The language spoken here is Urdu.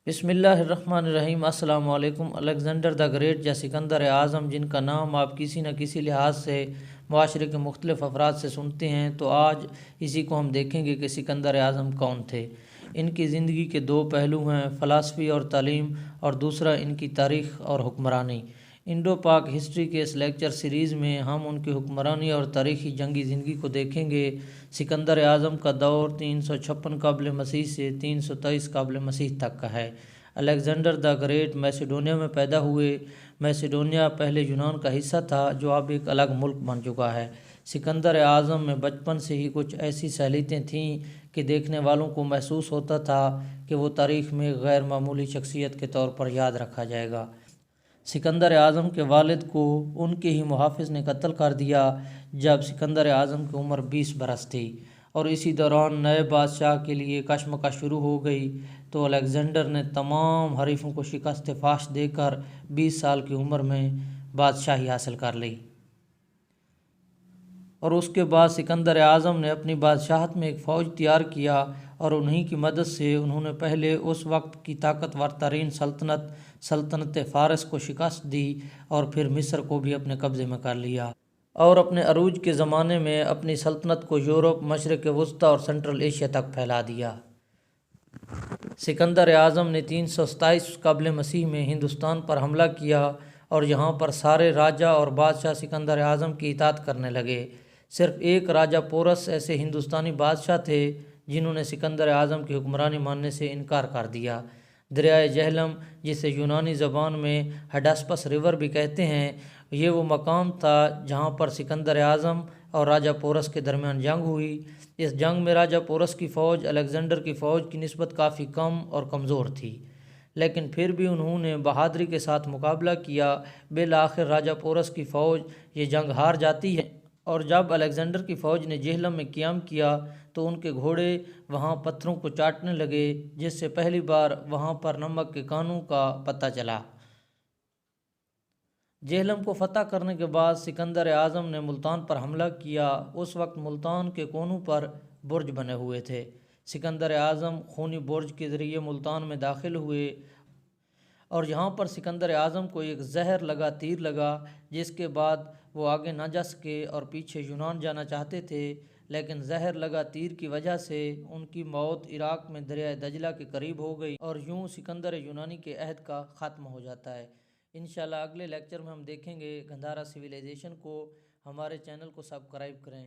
بسم اللہ الرحمن الرحیم۔ السلام علیکم۔ الیگزینڈر دا گریٹ یا سکندر اعظم، جن کا نام آپ کسی نہ کسی لحاظ سے معاشرے کے مختلف افراد سے سنتے ہیں، تو آج اسی کو ہم دیکھیں گے کہ سکندر اعظم کون تھے۔ ان کی زندگی کے دو پہلو ہیں، فلسفی اور تعلیم، اور دوسرا ان کی تاریخ اور حکمرانی۔ انڈو پاک ہسٹری کے اس لیکچر سیریز میں ہم ان کی حکمرانی اور تاریخی جنگی زندگی کو دیکھیں گے۔ سکندر اعظم کا دور 356 قبل مسیح سے 323 قبل مسیح تک کا ہے۔ الیگزینڈر دا گریٹ میسیڈونیا میں پیدا ہوئے۔ میسیڈونیا پہلے یونان کا حصہ تھا، جو اب ایک الگ ملک بن چکا ہے۔ سکندر اعظم میں بچپن سے ہی کچھ ایسی صلاحیتیں تھیں کہ دیکھنے والوں کو محسوس ہوتا تھا کہ وہ تاریخ میں غیر معمولی شخصیت کے طور پر یاد رکھا جائے گا۔ سکندر اعظم کے والد کو ان کے ہی محافظ نے قتل کر دیا جب سکندر اعظم کی عمر 20 برس تھی، اور اسی دوران نئے بادشاہ کے لیے کشمکش شروع ہو گئی، تو الیگزینڈر نے تمام حریفوں کو شکست فاش دے کر 20 سال کی عمر میں بادشاہی حاصل کر لی۔ اور اس کے بعد سکندر اعظم نے اپنی بادشاہت میں ایک فوج تیار کیا، اور انہی کی مدد سے انہوں نے پہلے اس وقت کی طاقتور ترین سلطنت فارس کو شکست دی، اور پھر مصر کو بھی اپنے قبضے میں کر لیا، اور اپنے عروج کے زمانے میں اپنی سلطنت کو یورپ، مشرق وسطیٰ اور سنٹرل ایشیا تک پھیلا دیا۔ سکندر اعظم نے 327 قبل مسیح میں ہندوستان پر حملہ کیا، اور یہاں پر سارے راجا اور بادشاہ سکندر اعظم کی اطاعت کرنے لگے۔ صرف ایک راجا پورس ایسے ہندوستانی بادشاہ تھے جنہوں نے سکندر اعظم کی حکمرانی ماننے سے انکار کر دیا۔ دریائے جہلم، جسے یونانی زبان میں ہڈاسپس ریور بھی کہتے ہیں، یہ وہ مقام تھا جہاں پر سکندر اعظم اور راجا پورس کے درمیان جنگ ہوئی۔ اس جنگ میں راجا پورس کی فوج الیگزینڈر کی فوج کی نسبت کافی کم اور کمزور تھی، لیکن پھر بھی انہوں نے بہادری کے ساتھ مقابلہ کیا۔ بالآخر راجا پورس کی فوج یہ جنگ ہار جاتی ہے، اور جب الیگزینڈر کی فوج نے جہلم میں قیام کیا تو ان کے گھوڑے وہاں پتھروں کو چاٹنے لگے، جس سے پہلی بار وہاں پر نمک کے کانوں کا پتہ چلا۔ جہلم کو فتح کرنے کے بعد سکندر اعظم نے ملتان پر حملہ کیا۔ اس وقت ملتان کے کونوں پر برج بنے ہوئے تھے۔ سکندر اعظم خونی برج کے ذریعے ملتان میں داخل ہوئے، اور یہاں پر سکندر اعظم کو ایک زہر لگا تیر لگا، جس کے بعد وہ آگے نہ جا سکے اور پیچھے یونان جانا چاہتے تھے، لیکن زہر لگا تیر کی وجہ سے ان کی موت عراق میں دریائے دجلہ کے قریب ہو گئی، اور یوں سکندر یونانی کے عہد کا خاتمہ ہو جاتا ہے۔ انشاءاللہ اگلے لیکچر میں ہم دیکھیں گے گندھارا سویلائزیشن کو۔ ہمارے چینل کو سبسکرائب کریں۔